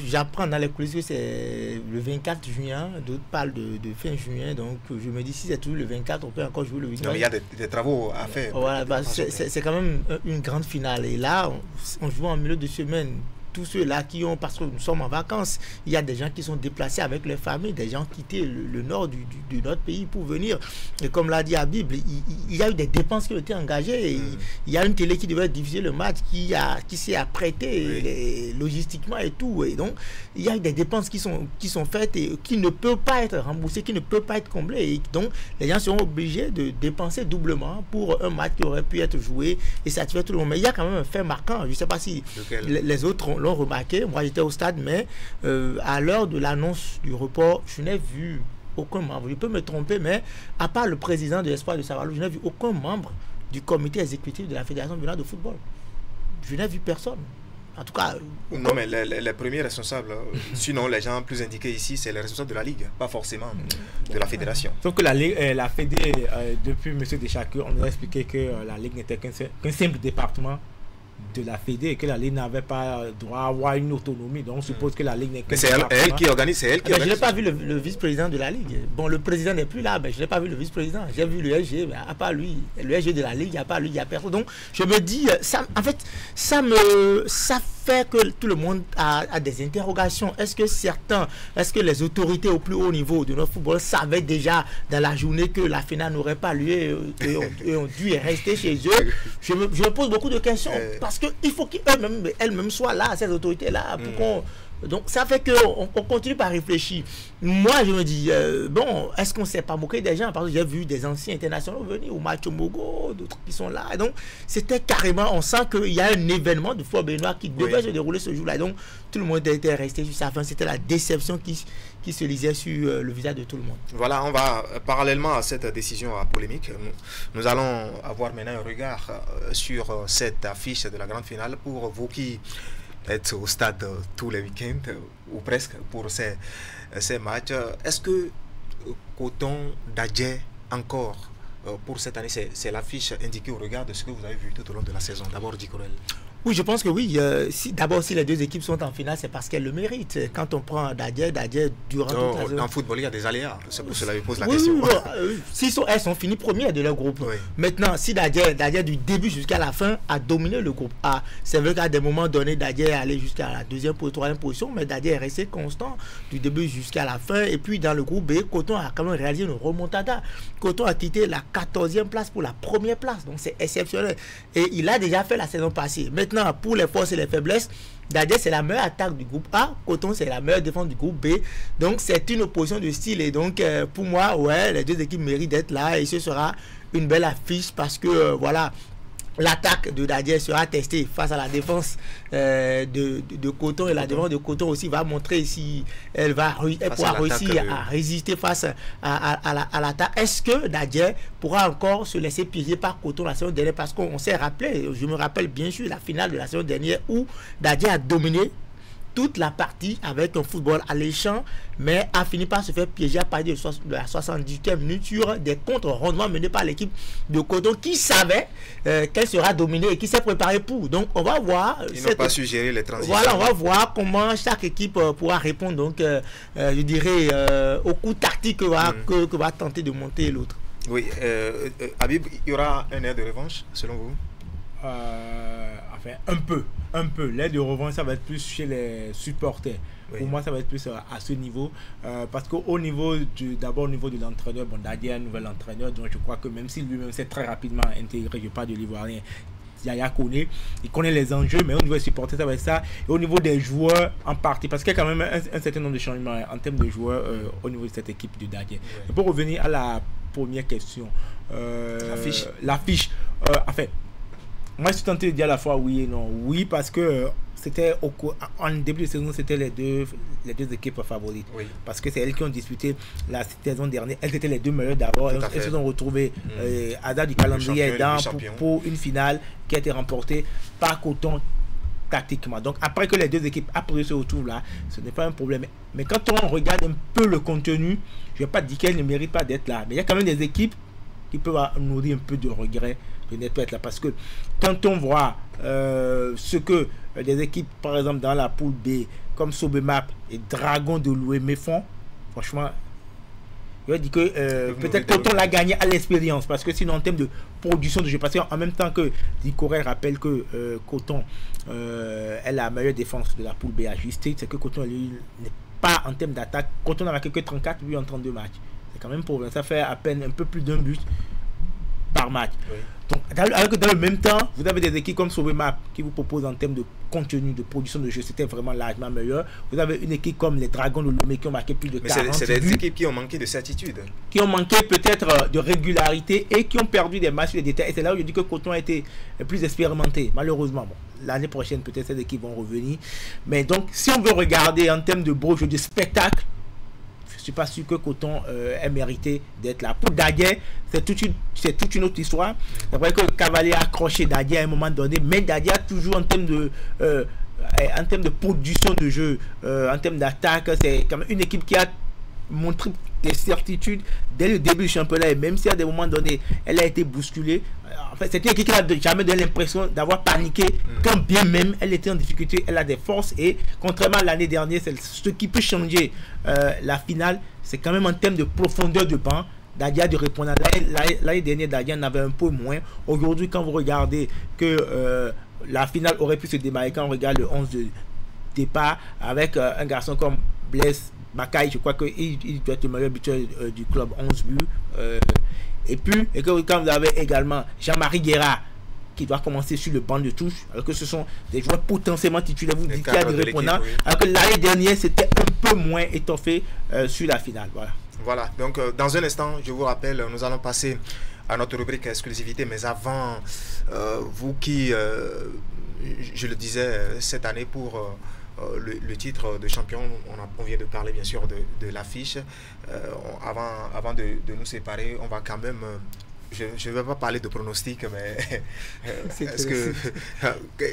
j'apprends dans les coulisses que c'est le 24 juin, d'autres parlent de fin juin, donc je me dis si c'est toujours le 24, on peut encore jouer le week-end. Non, mais il y a des travaux à faire. Voilà, c'est quand même une grande finale. Et là, on joue en milieu de semaine. Tous ceux-là qui ont, parce que nous sommes en vacances, il y a des gens qui sont déplacés avec leurs familles, des gens qui quittent le nord de notre pays pour venir. Et comme l'a dit Habib, il y a eu des dépenses qui ont été engagées. Et il y a une télé qui devait diffuser le match qui s'est apprêtée logistiquement et tout. Et donc, il y a eu des dépenses qui sont faites et qui ne peuvent pas être remboursées, qui ne peuvent pas être comblées. Et donc, les gens seront obligés de dépenser doublement pour un match qui aurait pu être joué et satisfaire tout le monde. Mais il y a quand même un fait marquant. Je ne sais pas si les autres l'ont remarqué. Moi, j'étais au stade, mais à l'heure de l'annonce du report, je n'ai vu aucun membre. Je peux me tromper, mais à part le président de l'Espoir de Savalou, je n'ai vu aucun membre du comité exécutif de la Fédération béninoise de football. Je n'ai vu personne. En tout cas... Non, mais les premiers responsables, sinon les gens plus indiqués ici, c'est les responsables de la Ligue, pas forcément de la Fédération. Sauf que la Fédé, depuis M. Deschaqueux, on nous a expliqué que la Ligue n'était qu'un simple département de la Fédé et que la Ligue n'avait pas droit à avoir une autonomie. Donc on suppose que la Ligue n'est que... Mais c'est elle qui organise, c'est elle qui organise. Je n'ai pas vu le vice-président de la Ligue. Bon, le président n'est plus là, mais je n'ai pas vu le vice-président. J'ai vu le SG, mais à part lui, le SG de la Ligue, à part lui, il n'y a personne. Donc je me dis, ça fait que tout le monde a des interrogations. Est-ce que les autorités au plus haut niveau de notre football savaient déjà dans la journée que la finale n'aurait pas lieu et ont dû rester chez eux? Je me pose beaucoup de questions parce qu'il faut qu'elles-mêmes soient là, ces autorités-là, pour qu'on... Donc ça fait qu'on continue par réfléchir. Moi je me dis, bon, est-ce qu'on ne s'est pas moqué des gens? Parce que j'ai vu des anciens internationaux venir, ou Macho Mogo, d'autres qui sont là. Et donc c'était carrément, on sent qu'il y a un événement de football béninois qui devait se dérouler ce jour-là. Donc tout le monde était resté sur sa fin. C'était la déception qui se lisait sur le visage de tout le monde. Voilà, on va, parallèlement à cette décision polémique, nous allons avoir maintenant un regard sur cette affiche de la grande finale pour vous qui être au stade tous les week-ends ou presque pour ces matchs. Est-ce que Coton, Dadje encore pour cette année, c'est l'affiche indiquée au regard de ce que vous avez vu tout au long de la saison. D'abord, Dicorel. Oui, je pense que oui. D'abord, si les deux équipes sont en finale, c'est parce qu'elles le méritent. Quand on prend Dadier durant toute la saison... En football, il y a des aléas. C'est pour cela que je pose la question. Elles sont finies premières de leur groupe. Oui. Maintenant, si Dadier du début jusqu'à la fin a dominé le groupe A, c'est vrai qu'à des moments donnés, Dadier est allé jusqu'à la deuxième ou troisième position, mais Dadier est resté constant du début jusqu'à la fin. Et puis, dans le groupe B, Coton a quand même réalisé une remontada. Coton a quitté la 14e place pour la première place. Donc, c'est exceptionnel. Et il a déjà fait la saison passée. Maintenant, pour les forces et les faiblesses, Dadier c'est la meilleure attaque du groupe A, Coton c'est la meilleure défense du groupe B. Donc c'est une opposition de style. Et donc pour moi, les deux équipes méritent d'être là. Et ce sera une belle affiche parce que voilà, l'attaque de Dadier sera testée face à la défense de Coton, et la défense de Coton aussi va montrer si elle pourra réussir à résister face à l'attaque. Est-ce que Dadier pourra encore se laisser piéger par Coton la saison dernière? Parce qu'on s'est rappelé, je me rappelle bien sûr la finale de la saison dernière où Dadier a dominé toute la partie avec un football alléchant, mais a fini par se faire piéger à partir de la 78e minute sur des contre-rondements menés par l'équipe de Coton qui savait qu'elle sera dominée et qui s'est préparée pour. Donc on va voir. Ils n'ont pas su gérer les transitions. Voilà, on va voir comment chaque équipe pourra répondre. Donc je dirais au coup tactique que va tenter de monter l'autre. Oui, Habib, il y aura un air de revanche selon vous? Enfin, un peu. L'air de revanche, ça va être plus chez les supporters. Oui. Pour moi, ça va être plus à ce niveau. Parce qu'au niveau d'abord au niveau de l'entraîneur, Dadier est un nouvel entraîneur, donc je crois que même si lui-même s'est très rapidement intégré, je parle de l'Ivoirien, Yaya connaît, il connaît les enjeux, mais au niveau des supporters, ça va être ça. Et au niveau des joueurs en partie, parce qu'il y a quand même un certain nombre de changements en termes de joueurs au niveau de cette équipe de Dadier. Oui. Pour revenir à la première question, l'affiche. Enfin, moi, je suis tenté de dire à la fois oui et non. Oui, parce que c'était en début de saison, c'était les deux équipes favorites. Oui. Parce que c'est elles qui ont disputé la saison dernière. Elles étaient les deux meilleures d'abord. Elles se sont retrouvées à date du calendrier aidant pour une finale qui a été remportée par Coton tactiquement. Donc après que les deux équipes après se retrouvent là, ce n'est pas un problème. Mais quand on regarde un peu le contenu, je ne vais pas dire qu'elles ne méritent pas d'être là. Mais il y a quand même des équipes qui peuvent nourrir un peu de regret de ne pas être là. Parce que quand on voit ce que des équipes, par exemple dans la poule B, comme Sobemap et Dragon de l'Ouémé font, franchement, je dis que peut-être quand on l'a gagné à l'expérience, parce que sinon en termes de production de jeu, parce qu'en même temps que Dicorel rappelle que Coton est la meilleure défense de la poule B ajustée, c'est que Coton lui n'est pas en termes d'attaque. Coton n'a marqué que 34 buts en 32 matchs. C'est quand même pauvre. Ça fait à peine un peu plus d'un but par match. Oui. Donc, dans le même temps, vous avez des équipes comme Sobemap qui vous proposent en termes de contenu, de production de jeu, c'était vraiment largement meilleur. Vous avez une équipe comme les Dragons de Lomé qui ont marqué plus de 40 buts. C'est des équipes qui ont manqué de certitude. Qui ont manqué peut-être de régularité et qui ont perdu des matchs sur les détails. Et c'est là où je dis que Coton a été plus expérimenté. Malheureusement, l'année prochaine, peut-être ces équipes vont revenir. Mais donc, si on veut regarder en termes de beau jeu, de spectacle, je ne suis pas sûr que Coton ait mérité d'être là. Pour Dadier, c'est toute une autre histoire. C'est vrai que Cavalier a accroché Dadier à un moment donné, mais Dadier a toujours en termes de production de jeu, en termes d'attaque, c'est quand même une équipe qui a montré des certitudes dès le début du championnat, et même si à des moments donnés elle a été bousculée, en fait c'est une équipe qui n'a jamais donné l'impression d'avoir paniqué, quand bien même elle était en difficulté. Elle a des forces, et contrairement à l'année dernière, c'est ce qui peut changer la finale, c'est quand même en termes de profondeur de banc. Dadier de répondre. L'année dernière, Dadier en avait un peu moins. Aujourd'hui, quand vous regardez que la finale aurait pu se démarrer, quand on regarde le 11 de départ avec un garçon comme Blaise Makaï, je crois qu'il doit être le meilleur buteur du club, 11 buts. Et que quand vous avez également Jean-Marie Guerra qui doit commencer sur le banc de touche, alors que ce sont des joueurs potentiellement titulaires, vous dites qu'il y a des répondants, oui. Alors que l'année dernière c'était un peu moins étoffé sur la finale. Voilà, donc dans un instant, je vous rappelle, nous allons passer à notre rubrique exclusivité, mais avant, vous qui, je le disais, cette année pour le titre de champion, on vient de parler bien sûr de l'affiche. Avant de nous séparer, on va quand même... Je ne vais pas parler de pronostic, mais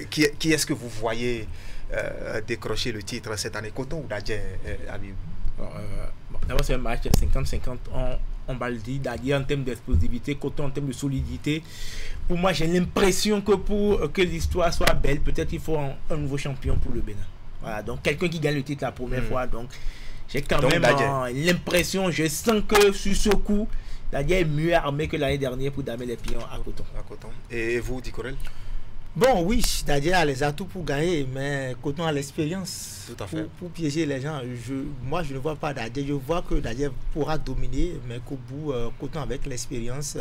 qui est-ce que vous voyez décrocher le titre cette année, Coton ou Dadier, Habib? D'abord, c'est un match 50-50. on va le dire, d'ailleurs en termes d'explosivité, Coton en termes de solidité. Pour moi, j'ai l'impression que pour que l'histoire soit belle, peut-être il faut un nouveau champion pour le Bénin. Voilà, donc quelqu'un qui gagne le titre la première fois. Donc j'ai quand même l'impression, je sens que sur ce coup, Dadier est mieux armé que l'année dernière pour damer les pions à Coton. Et vous, Dicorel? Bon, oui, Dadier a les atouts pour gagner, mais Coton a l'expérience pour piéger les gens. Moi, je ne vois pas Dadier. Je vois que Dadier pourra dominer, mais qu'au bout, Coton avec l'expérience.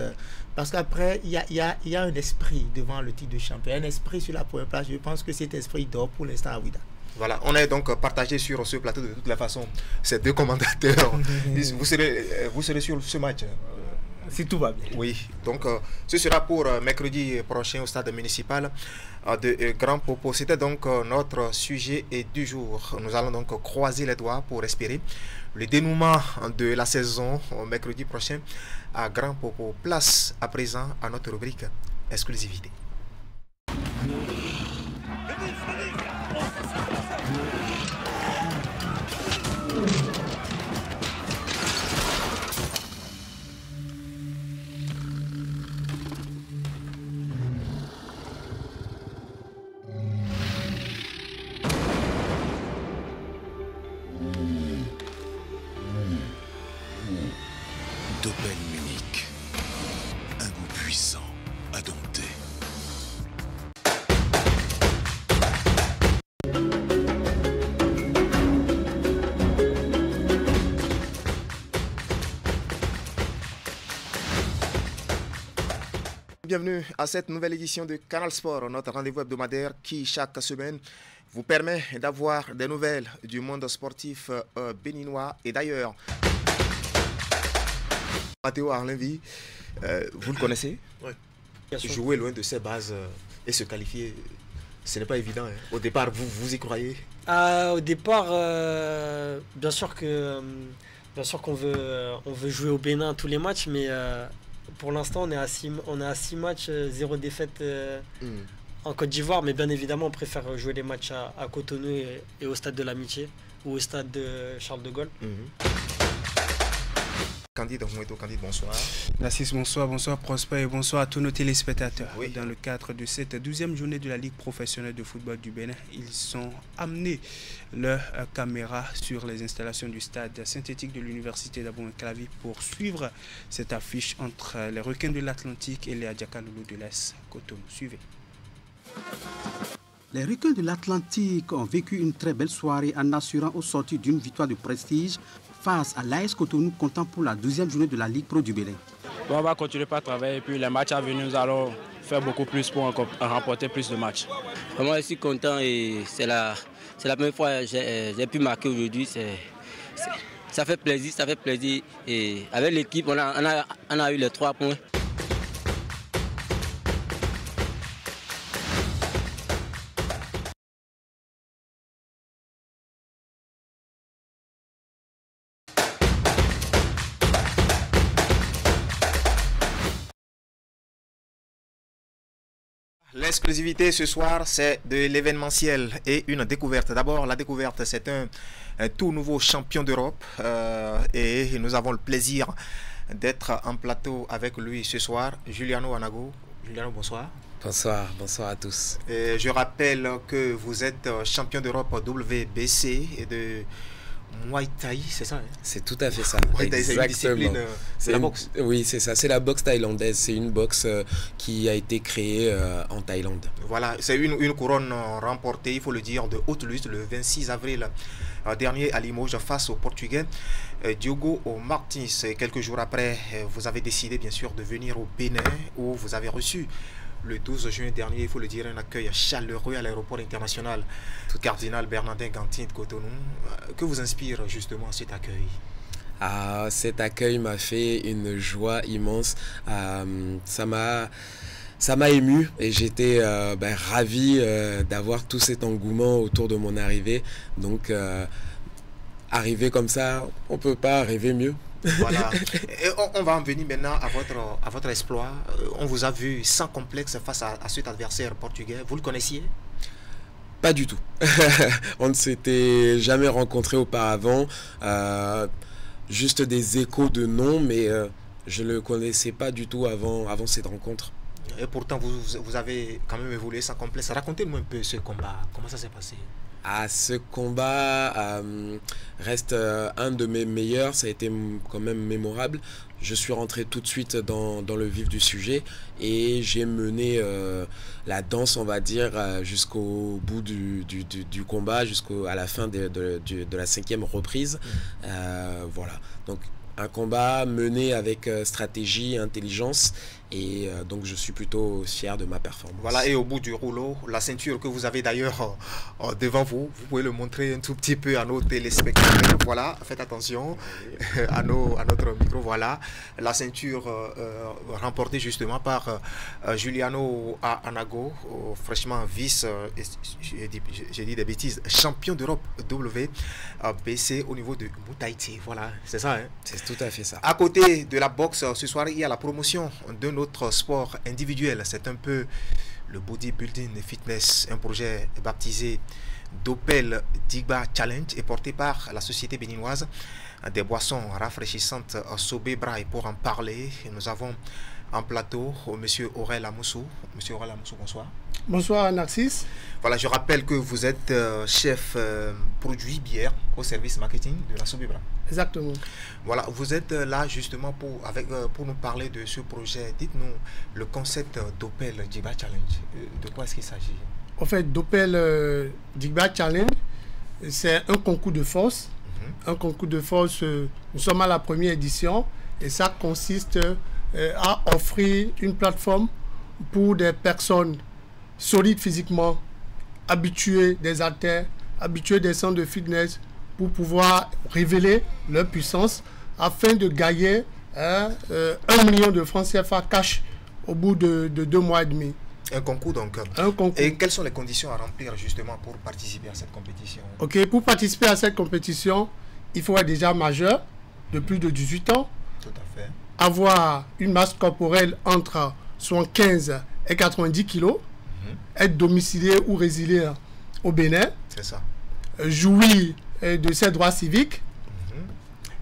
Parce qu'après, il y a un esprit devant le titre de champion. Un esprit sur la première place. Je pense que cet esprit dort pour l'instant à Ouida. Voilà, on est donc partagé sur ce plateau de toute la façon. Ces deux commentateurs, vous serez sur ce match. Si tout va bien. Oui, donc ce sera pour mercredi prochain au stade municipal de Grand Popo. C'était donc notre sujet du jour. Nous allons donc croiser les doigts pour espérer le dénouement de la saison mercredi prochain à Grand Popo. Place à présent à notre rubrique exclusivité. D'Opel Munich, un goût puissant à dompter. Bienvenue à cette nouvelle édition de Canal Sport, notre rendez-vous hebdomadaire qui chaque semaine vous permet d'avoir des nouvelles du monde sportif béninois et d'ailleurs. Mathéo Arlenvi, vous le connaissez? Oui. Jouer loin de ses bases et se qualifier, ce n'est pas évident. Hein. Au départ, vous y croyez? Au départ, bien sûr qu'on veut jouer au Bénin tous les matchs, mais pour l'instant, on est à 6 matchs, 0 défaite en Côte d'Ivoire. Mais bien évidemment, on préfère jouer les matchs à Cotonou et au stade de l'Amitié ou au stade de Charles de Gaulle. Candide, bonsoir. Narcisse, bonsoir Prosper et bonsoir à tous nos téléspectateurs. Oui. Dans le cadre de cette 12e journée de la Ligue professionnelle de football du Bénin, ils ont amené leur caméra sur les installations du stade synthétique de l'université d'Abou-Clavi pour suivre cette affiche entre les Requins de l'Atlantique et les Adjaka-Loulou de l'Est Cotonou. Suivez. Les Requins de l'Atlantique ont vécu une très belle soirée en assurant au sorti d'une victoire de prestige face à l'AS Cotonou, comptant pour la 12e journée de la Ligue Pro du Bénin. On va continuer par travailler et puis les matchs à venir, nous allons faire beaucoup plus pour remporter plus de matchs. Vraiment, je suis content et c'est la première fois que j'ai pu marquer aujourd'hui. Ça fait plaisir, et avec l'équipe, on a eu les 3 points. L'exclusivité ce soir, c'est de l'événementiel et une découverte. D'abord, la découverte, c'est un tout nouveau champion d'Europe et nous avons le plaisir d'être en plateau avec lui ce soir, Juliano Anago. Juliano, bonsoir. Bonsoir à tous. Et je rappelle que vous êtes champion d'Europe WBC et de Muay Thai, c'est ça? C'est tout à fait ça. Muay Thai, c'est une discipline, c'est la boxe. Oui, c'est ça, c'est la boxe thaïlandaise. C'est une boxe qui a été créée en Thaïlande. Voilà, c'est une couronne remportée, il faut le dire, de haute lutte le 26 avril dernier à Limoges face au Portugais Diogo Martins. Quelques jours après, vous avez décidé bien sûr de venir au Bénin où vous avez reçu le 12 juin dernier, il faut le dire, un accueil chaleureux à l'aéroport international Cardinal Bernardin Gantin de Cotonou. Que vous inspire justement cet accueil? Cet accueil m'a fait une joie immense. Ça m'a ému et j'étais ravi d'avoir tout cet engouement autour de mon arrivée. Donc, arriver comme ça, on ne peut pas rêver mieux. Voilà. Et on va en venir maintenant à votre exploit. On vous a vu sans complexe face à cet adversaire portugais. Vous le connaissiez? Pas du tout. On ne s'était jamais rencontrés auparavant. juste des échos de noms, mais je ne le connaissais pas du tout avant cette rencontre. Et pourtant, vous avez quand même évolué sans complexe. Racontez-nous un peu ce combat. Comment ça s'est passé? Ce combat reste un de mes meilleurs. Ça a été quand même mémorable. Je suis rentré tout de suite dans le vif du sujet et j'ai mené la danse, on va dire, jusqu'au bout du combat, jusqu'à la fin de la 5e reprise. Voilà. Donc, un combat mené avec stratégie, intelligence, et donc je suis plutôt fier de ma performance. Voilà, et au bout du rouleau, la ceinture que vous avez d'ailleurs devant vous, vous pouvez le montrer un tout petit peu à nos téléspectateurs. Voilà, faites attention à notre micro. Voilà, la ceinture remportée justement par Juliano Anago, fraîchement vice, j'ai dit des bêtises, champion d'Europe WBC au niveau de Muay Thai. Voilà, c'est ça, hein? C'est tout à fait ça. À côté de la boxe, ce soir, il y a la promotion de notre sport individuel. C'est un peu le bodybuilding et fitness, un projet baptisé Dopel Digba Challenge et porté par la société béninoise des boissons rafraîchissantes Sobé Braille. Pour en parler, nous avons en plateau M. Aurel Amoussou. M. Aurel Amoussou, bonsoir. Bonsoir Narcisse. Voilà, je rappelle que vous êtes chef produit bière au service marketing de la Sobé Braille. Exactement. Voilà, vous êtes là justement pour nous parler de ce projet. Dites-nous le concept Dopel Digba Challenge. De quoi est-ce qu'il s'agit? En fait, Dopel Digba Challenge, c'est un concours de force. Un concours de force, nous sommes à la première édition et ça consiste à offrir une plateforme pour des personnes solides physiquement, habituées des haltères, habituées des centres de fitness, pour pouvoir révéler leur puissance afin de gagner 1 million de francs CFA cash au bout de 2 mois et demi. Un concours donc. Un concours. Et quelles sont les conditions à remplir justement pour participer à cette compétition? Ok, pour participer à cette compétition, il faut être déjà majeur de plus de 18 ans. Tout à fait. Avoir une masse corporelle entre 75 et 90 kilos. Être domicilié ou résilié au Bénin. C'est ça. Jouir de ses droits civiques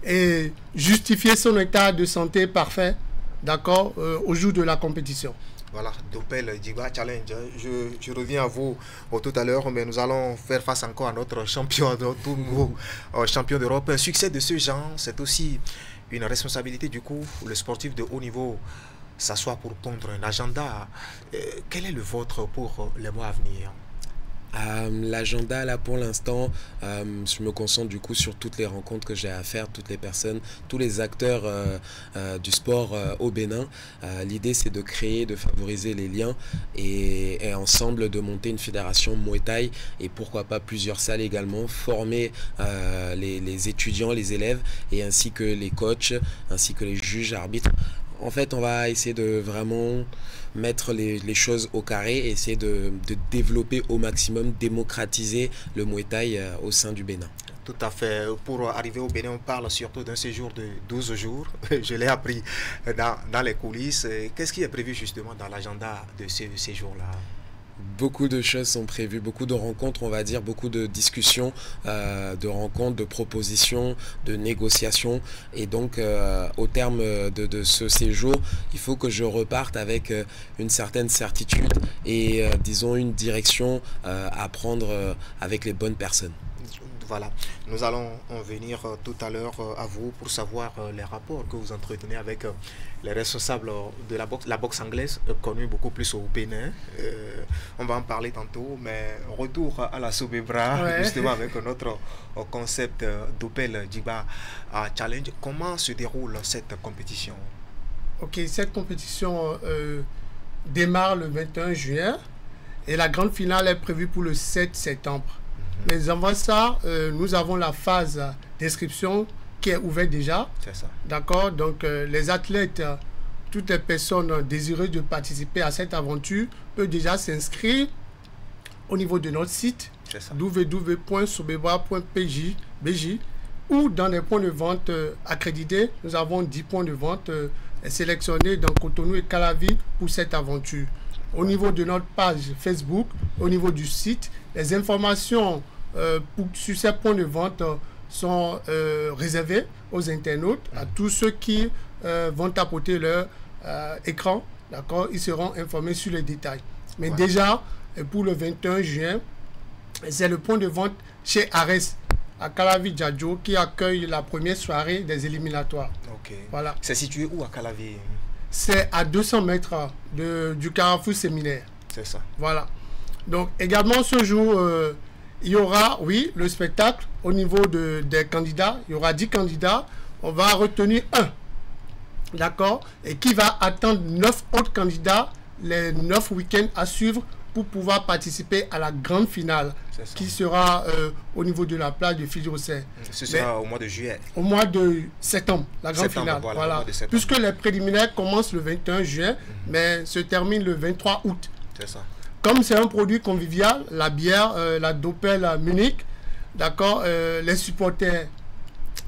et justifier son état de santé parfait, d'accord, au jour de la compétition. Voilà, Dopel Digba Challenge. Je reviens à vous tout à l'heure, mais nous allons faire face encore à notre champion, notre tout nouveau champion d'Europe. Un succès de ce genre, c'est aussi une responsabilité du coup. Le sportif de haut niveau s'assoit pour pondre un agenda. Quel est le vôtre pour les mois à venir? L'agenda là pour l'instant, je me concentre du coup sur toutes les rencontres que j'ai à faire, toutes les personnes, tous les acteurs du sport au Bénin. L'idée c'est de créer, de favoriser les liens et ensemble de monter une fédération Muay Thai et pourquoi pas plusieurs salles également, former les étudiants, les élèves et ainsi que les coachs, ainsi que les juges, arbitres. En fait, on va essayer de vraiment mettre les choses au carré et essayer de développer au maximum, démocratiser le Muay Thai au sein du Bénin. Tout à fait. Pour arriver au Bénin, on parle surtout d'un séjour de 12 jours. Je l'ai appris dans les coulisses. Qu'est-ce qui est prévu justement dans l'agenda de ce séjour-là? Beaucoup de choses sont prévues, beaucoup de rencontres, on va dire, beaucoup de discussions, de rencontres, de propositions, de négociations. Et donc, au terme de ce séjour, il faut que je reparte avec une certaine certitude et, disons, une direction à prendre avec les bonnes personnes. Voilà, nous allons en venir tout à l'heure à vous pour savoir les rapports que vous entretenez avec les responsables de la boxe anglaise, connue beaucoup plus au Bénin. On va en parler tantôt, mais retour à la Sobé Braille, justement avec notre concept Dopel Digba Challenge. Comment se déroule cette compétition? Ok, cette compétition démarre le 21 juin et la grande finale est prévue pour le 7 septembre. Mais avant ça, nous avons la phase d'inscription qui est ouverte déjà. C'est ça. D'accord. Donc, les athlètes, toutes les personnes désireuses de participer à cette aventure peuvent déjà s'inscrire au niveau de notre site www.sobebra.bj ou dans des points de vente accrédités. Nous avons 10 points de vente sélectionnés dans Cotonou et Calavi pour cette aventure. Au niveau de notre page Facebook, au niveau du site, les informations sur ces points de vente sont réservés aux internautes, à tous ceux qui vont tapoter leur écran. D'accord, ils seront informés sur les détails. Mais déjà, pour le 21 juin, c'est le point de vente chez Ares, à Calavi Djadjo, qui accueille la première soirée des éliminatoires. Ok. Voilà. C'est situé où à Calavi? C'est à 200 mètres du Carrefour Séminaire. C'est ça. Voilà. Donc, également, ce jour, il y aura, oui, le spectacle au niveau des candidats. Il y aura 10 candidats. On va retenir un. D'accord? Et qui va attendre 9 autres candidats les 9 week-ends à suivre pour pouvoir participer à la grande finale qui sera au niveau de la plage de Fidjirosé. Ce sera au mois de juillet. Au mois de septembre, la grande finale. Voilà. Puisque les préliminaires commencent le 21 juin, mais se terminent le 23 août. C'est ça. Comme c'est un produit convivial, la bière, la Doppel Munich, d'accord, les supporters,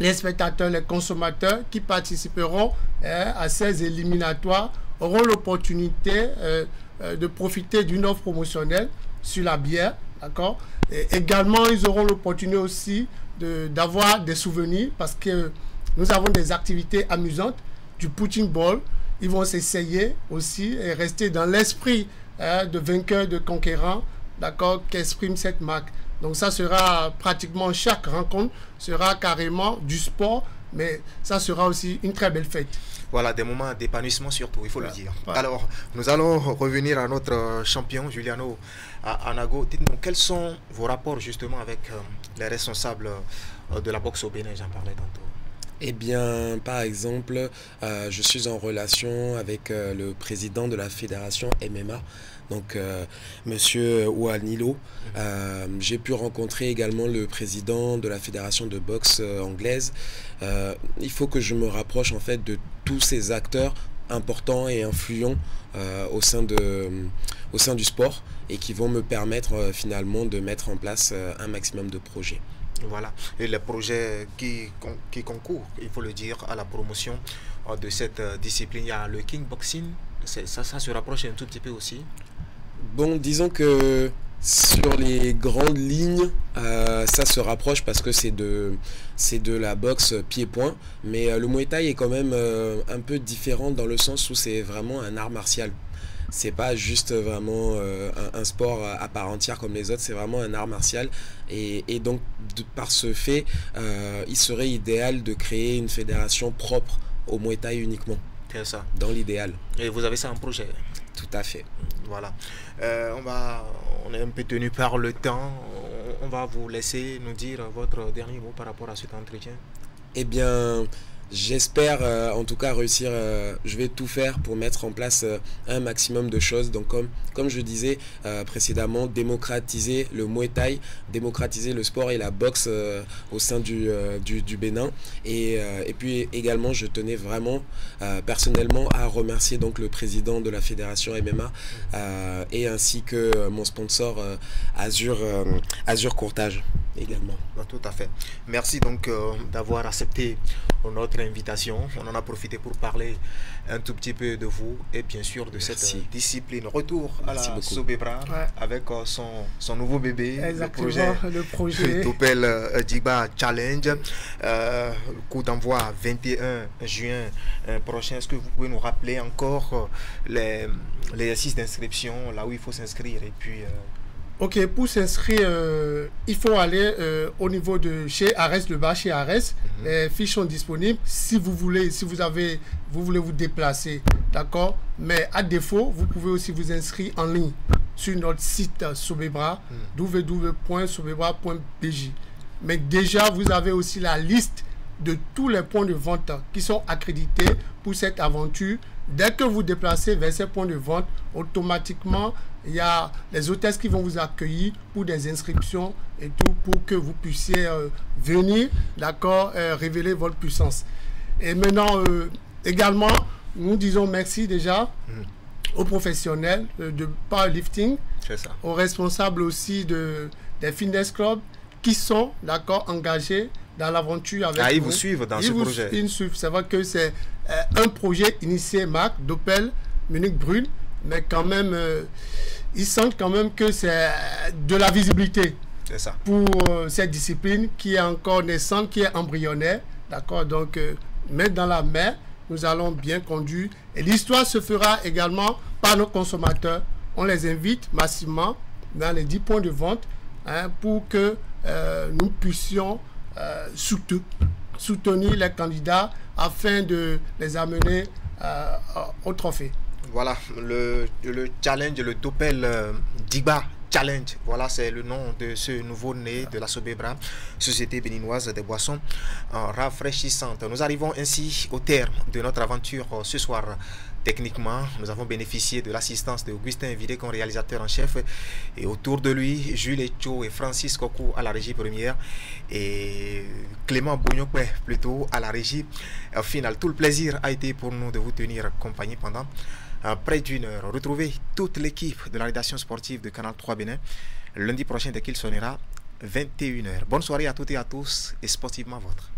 les spectateurs, les consommateurs qui participeront à ces éliminatoires auront l'opportunité de profiter d'une offre promotionnelle sur la bière, d'accord. Également, ils auront l'opportunité aussi d'avoir des souvenirs parce que nous avons des activités amusantes, du punching ball. Ils vont s'essayer aussi et rester dans l'esprit de vainqueur, de conquérant, d'accord, qu'exprime cette marque. Donc ça sera pratiquement, chaque rencontre sera carrément du sport, mais ça sera aussi une très belle fête. Voilà, des moments d'épanouissement surtout, il faut le dire. Alors, nous allons revenir à notre champion, Juliano Anago. Dites-nous, quels sont vos rapports justement avec les responsables de la boxe au Bénin? J'en parlais tantôt. Eh bien, par exemple, je suis en relation avec le président de la fédération MMA, donc Monsieur Ouanilo. J'ai pu rencontrer également le président de la fédération de boxe anglaise. Il faut que je me rapproche en fait de tous ces acteurs importants et influents au sein du sport et qui vont me permettre finalement de mettre en place un maximum de projets. Voilà, et les projets qui concourent, il faut le dire, à la promotion de cette discipline. Il y a le kickboxing, ça se rapproche un tout petit peu aussi. Bon, disons que sur les grandes lignes, ça se rapproche parce que c'est de la boxe pied-point, mais le Muay Thai est quand même un peu différent dans le sens où c'est vraiment un art martial. C'est pas juste vraiment un sport à part entière comme les autres, c'est vraiment un art martial. Et donc, par ce fait, il serait idéal de créer une fédération propre au Muay Thai uniquement. C'est ça. Dans l'idéal. Et vous avez ça en projet? Tout à fait. Voilà. On est un peu tenu par le temps. On va vous laisser nous dire votre dernier mot par rapport à cet entretien. Eh bien, j'espère en tout cas réussir, je vais tout faire pour mettre en place un maximum de choses. Donc comme je disais précédemment, démocratiser le Muay Thai, démocratiser le sport et la boxe au sein du Bénin. Et puis également, je tenais vraiment personnellement à remercier donc le président de la fédération MMA et ainsi que mon sponsor Azur Courtage également. Tout à fait. Merci donc d'avoir accepté notre invitation. On en a profité pour parler un tout petit peu de vous et bien sûr de cette discipline. Retour à la Sobebra avec son nouveau bébé. Exactement, le projet Doppel Djiba Challenge. Coup d'envoi 21 juin prochain. Est-ce que vous pouvez nous rappeler encore les exercices d'inscription, là où il faut s'inscrire et puis... Ok, pour s'inscrire, il faut aller au niveau de chez Ares, le bar chez Ares. Les fiches sont disponibles si vous voulez, vous voulez vous déplacer, d'accord. Mais à défaut, vous pouvez aussi vous inscrire en ligne sur notre site Sobebra, www.sobebra.bj. Mais déjà, vous avez aussi la liste de tous les points de vente qui sont accrédités pour cette aventure. Dès que vous déplacez vers ces points de vente, automatiquement, il y a les hôtesses qui vont vous accueillir pour des inscriptions et tout pour que vous puissiez venir, d'accord, révéler votre puissance. Et maintenant, également, nous disons merci déjà aux professionnels de powerlifting, aux responsables aussi des fitness clubs qui sont, d'accord, engagés dans l'aventure avec ils vous suivent dans ce projet. Ils nous suivent. C'est vrai que c'est un projet initié, Marc, Doppel, Munich Brune, mais quand même, ils sentent quand même que c'est de la visibilité. pour cette discipline qui est encore naissante, qui est embryonnaire. D'accord, donc mettre dans la main, nous allons bien conduire. Et l'histoire se fera également par nos consommateurs. On les invite massivement dans les 10 points de vente pour que nous puissions soutenir les candidats afin de les amener au trophée. Voilà, le challenge, le Doppel Digba Challenge, voilà, c'est le nom de ce nouveau-né de la Sobebra, Société béninoise des boissons rafraîchissantes. Nous arrivons ainsi au terme de notre aventure ce soir. Techniquement, nous avons bénéficié de l'assistance d'Augustin Vidé comme réalisateur en chef, et autour de lui, Jules Echo et Francis Kokou à la régie première et Clément Bougnoque plutôt à la régie finale. Tout le plaisir a été pour nous de vous tenir compagnie pendant près d'une heure. Retrouvez toute l'équipe de la rédaction sportive de Canal 3 Bénin lundi prochain dès qu'il sonnera 21h. Bonne soirée à toutes et à tous et sportivement vôtre.